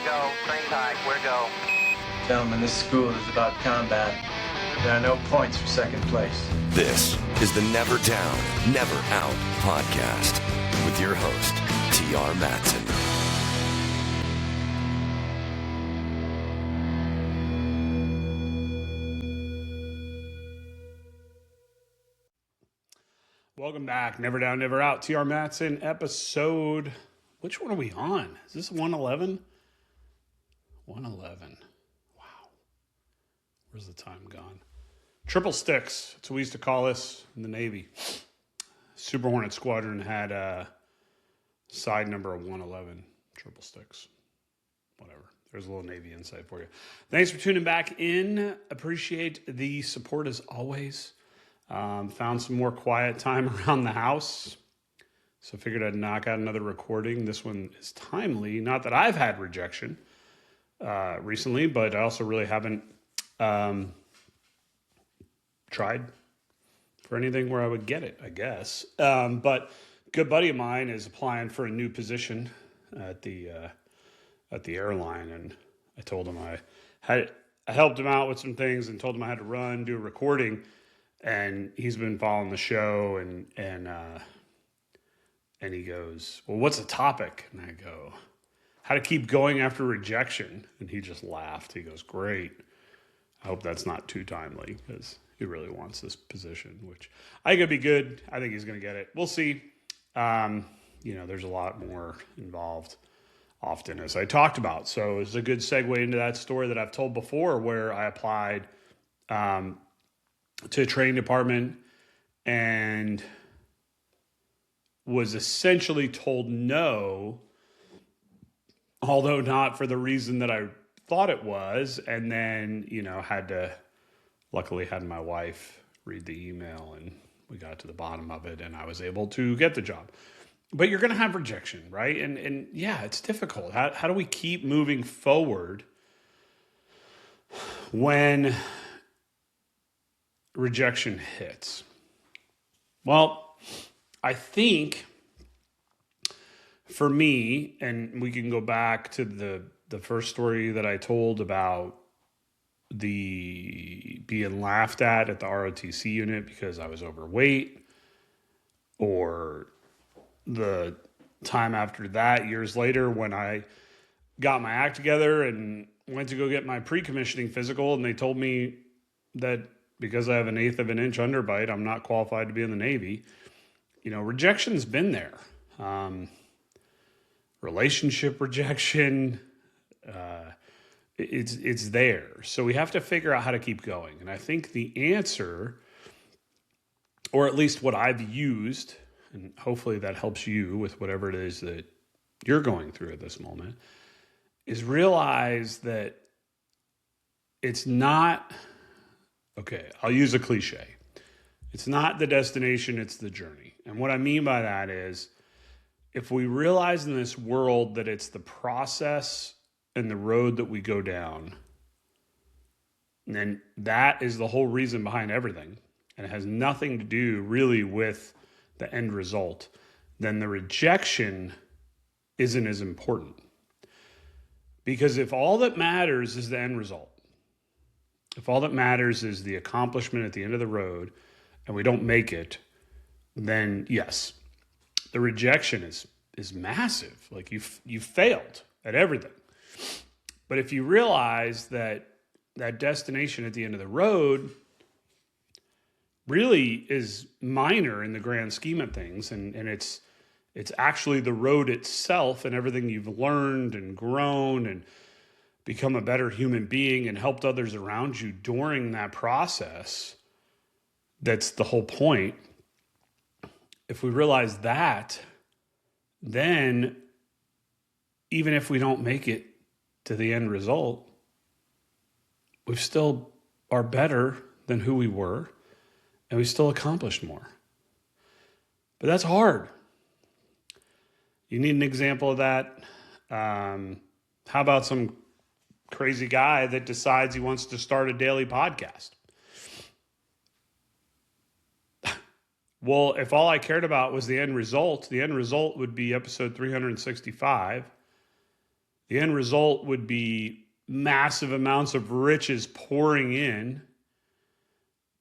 go. Train time. Where go? Gentlemen, this school is about combat. There are no points for second place. This is the Never Down, Never Out podcast with your host, T.R. Matson. Welcome back. Never Down, Never Out. T.R. Matson episode. Which one are we on? Is this 111? 111. Wow. Where's the time gone? Triple sticks. That's what we used to call this in the Navy. Super Hornet Squadron had a side number of 111. Triple sticks. Whatever. There's a little Navy insight for you. Thanks for tuning back in. Appreciate the support as always. Found some more quiet time around the house. So figured I'd knock out another recording. This one is timely. Not that I've had rejection recently, but I also really haven't tried for anything where I would get it, I guess. But a good buddy of mine is applying for a new position at the airline, and I told him I helped him out with some things and told him I had to do a recording. And he's been following the show, and he goes, "Well, what's the topic?" And I go, "How to keep going after rejection." And he just laughed. He goes, "Great. I hope that's not too timely because he really wants this position," which I think it'd be good. I think he's going to get it. We'll see. There's a lot more involved often, as I talked about. So it's a good segue into that story that I've told before, where I applied to a training department and was essentially told no, although not for the reason that I thought it was. And then, luckily had my wife read the email and we got to the bottom of it and I was able to get the job. But you're going to have rejection, right? And yeah, it's difficult. How do we keep moving forward when rejection hits? Well, I think for me, and we can go back to the first story that I told about the being laughed at the ROTC unit because I was overweight, or the time after that, years later, when I got my act together and went to go get my pre-commissioning physical, and they told me that because I have 1/8 of an inch underbite, I'm not qualified to be in the Navy. Rejection's been there. Relationship rejection, it's there. So we have to figure out how to keep going. And I think the answer, or at least what I've used, and hopefully that helps you with whatever it is that you're going through at this moment, is realize that it's not... Okay, I'll use a cliche. It's not the destination, it's the journey. And what I mean by that is, if we realize in this world that it's the process and the road that we go down, then that is the whole reason behind everything, and it has nothing to do really with the end result, then the rejection isn't as important. Because if all that matters is the end result, if all that matters is the accomplishment at the end of the road and we don't make it, then yes, the rejection is massive. Like you failed at everything. But if you realize that destination at the end of the road really is minor in the grand scheme of things, and it's actually the road itself and everything you've learned and grown and become a better human being and helped others around you during that process, that's the whole point. If we realize that, then even if we don't make it to the end result, we still are better than who we were, and we still accomplished more. But that's hard. You need an example of that. How about some crazy guy that decides he wants to start a daily podcast? Well, if all I cared about was the end result would be episode 365. The end result would be massive amounts of riches pouring in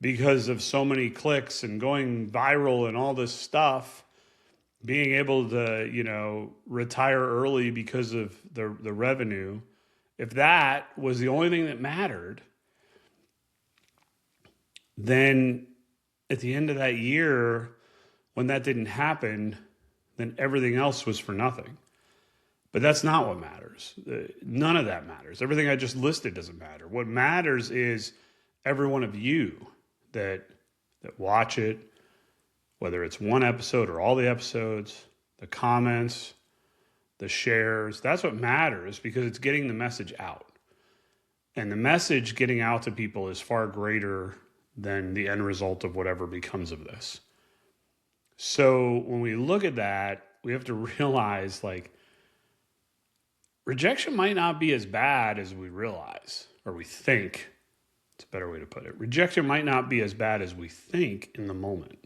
because of so many clicks and going viral and all this stuff, being able to, retire early because of the revenue. If that was the only thing that mattered, then at the end of that year, when that didn't happen, then everything else was for nothing. But that's not what matters. None of that matters. Everything I just listed doesn't matter. What matters is every one of you that watch it, whether it's one episode or all the episodes, the comments, the shares. That's what matters, because it's getting the message out. And the message getting out to people is far greater than the end result of whatever becomes of this. So when we look at that, we have to realize, rejection might not be as bad as we realize, or we think. It's a better way to put it. Rejection might not be as bad as we think in the moment,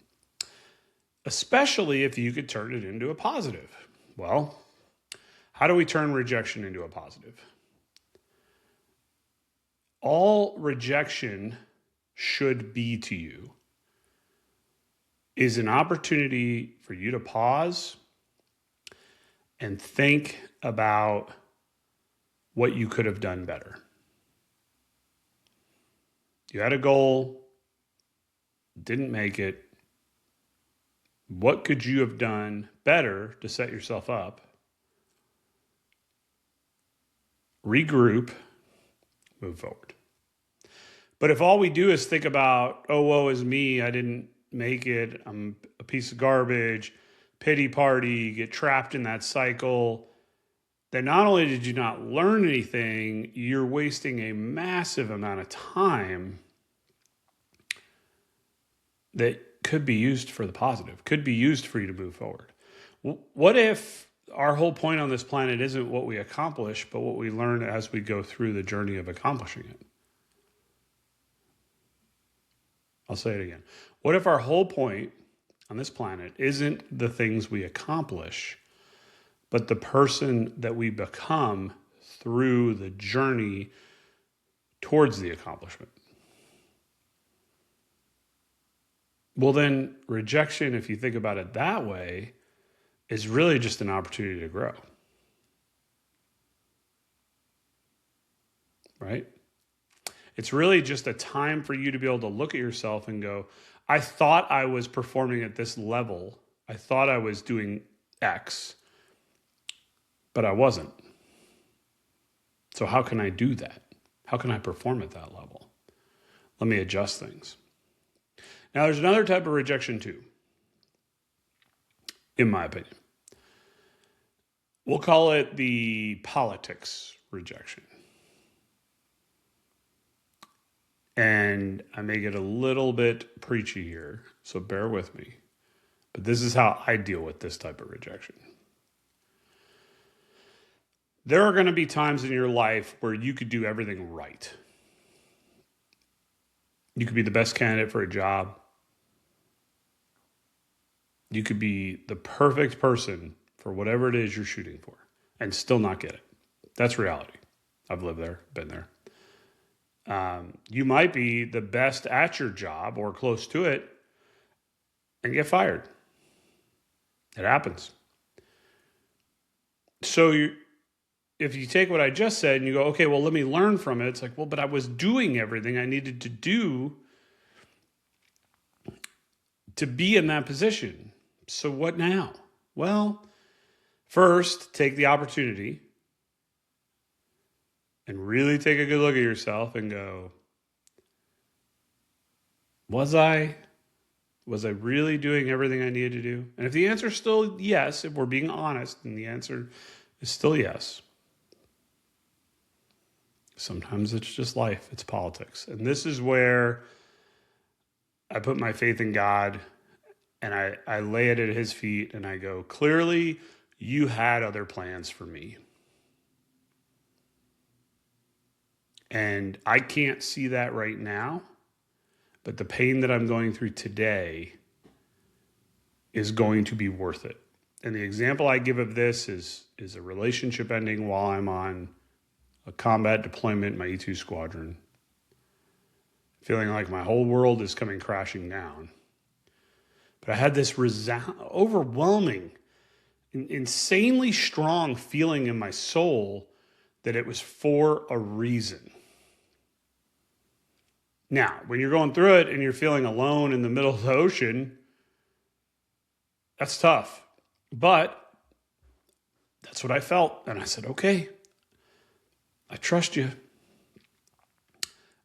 especially if you could turn it into a positive. Well, how do we turn rejection into a positive? All rejection should be to you is an opportunity for you to pause and think about what you could have done better. You had a goal, didn't make it. What could you have done better to set yourself up? Regroup, move forward. But if all we do is think about, oh, woe is me, I didn't make it, I'm a piece of garbage, pity party, get trapped in that cycle, then not only did you not learn anything, you're wasting a massive amount of time that could be used for the positive, could be used for you to move forward. What if our whole point on this planet isn't what we accomplish, but what we learn as we go through the journey of accomplishing it? I'll say it again. What if our whole point on this planet isn't the things we accomplish, but the person that we become through the journey towards the accomplishment? Well, then rejection, if you think about it that way, is really just an opportunity to grow. Right? It's really just a time for you to be able to look at yourself and go, I thought I was performing at this level. I thought I was doing X, but I wasn't. So how can I do that? How can I perform at that level? Let me adjust things. Now, there's another type of rejection too, in my opinion. We'll call it the politics rejection. And I may get a little bit preachy here, so bear with me. But this is how I deal with this type of rejection. There are going to be times in your life where you could do everything right. You could be the best candidate for a job. You could be the perfect person for whatever it is you're shooting for and still not get it. That's reality. I've lived there, been there. You might be the best at your job or close to it and get fired. It happens. So if you take what I just said and you go, okay, well, let me learn from it. It's like, well, but I was doing everything I needed to do to be in that position. So what now? Well, first, take the opportunity and really take a good look at yourself and go, was I really doing everything I needed to do? And if the answer is still yes, if we're being honest, and the answer is still yes, sometimes it's just life, it's politics. And this is where I put my faith in God and I lay it at his feet and I go, clearly you had other plans for me. And I can't see that right now, but the pain that I'm going through today is going to be worth it. And the example I give of this is a relationship ending while I'm on a combat deployment in my E2 squadron, feeling like my whole world is coming crashing down. But I had this overwhelming, insanely strong feeling in my soul that it was for a reason. Now, when you're going through it and you're feeling alone in the middle of the ocean, that's tough. But that's what I felt. And I said, okay, I trust you.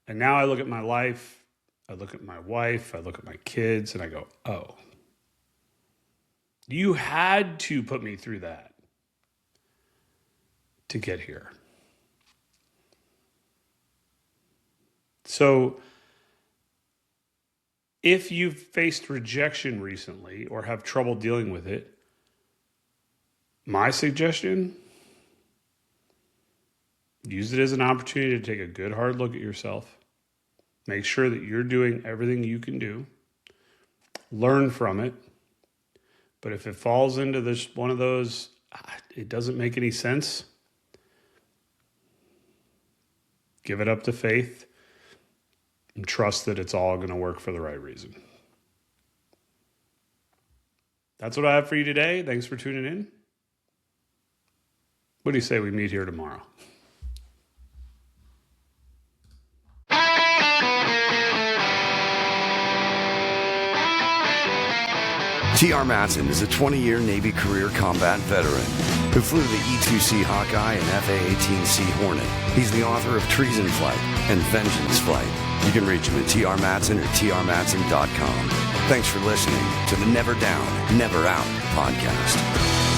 And now I look at my life, I look at my wife, I look at my kids, and I go, oh, you had to put me through that to get here. So if you've faced rejection recently or have trouble dealing with it, my suggestion, use it as an opportunity to take a good hard look at yourself. Make sure that you're doing everything you can do. Learn from it. But if it falls into this one of those, it doesn't make any sense, give it up to faith and trust that it's all going to work for the right reason. That's what I have for you today. Thanks for tuning in. What do you say we meet here tomorrow? T.R. Matson is a 20-year Navy career combat veteran who flew the E-2C Hawkeye and F/A-18C Hornet. He's the author of Treason Flight and Vengeance Flight. You can reach him at trmatson or trmatson.com. Thanks for listening to the Never Down, Never Out podcast.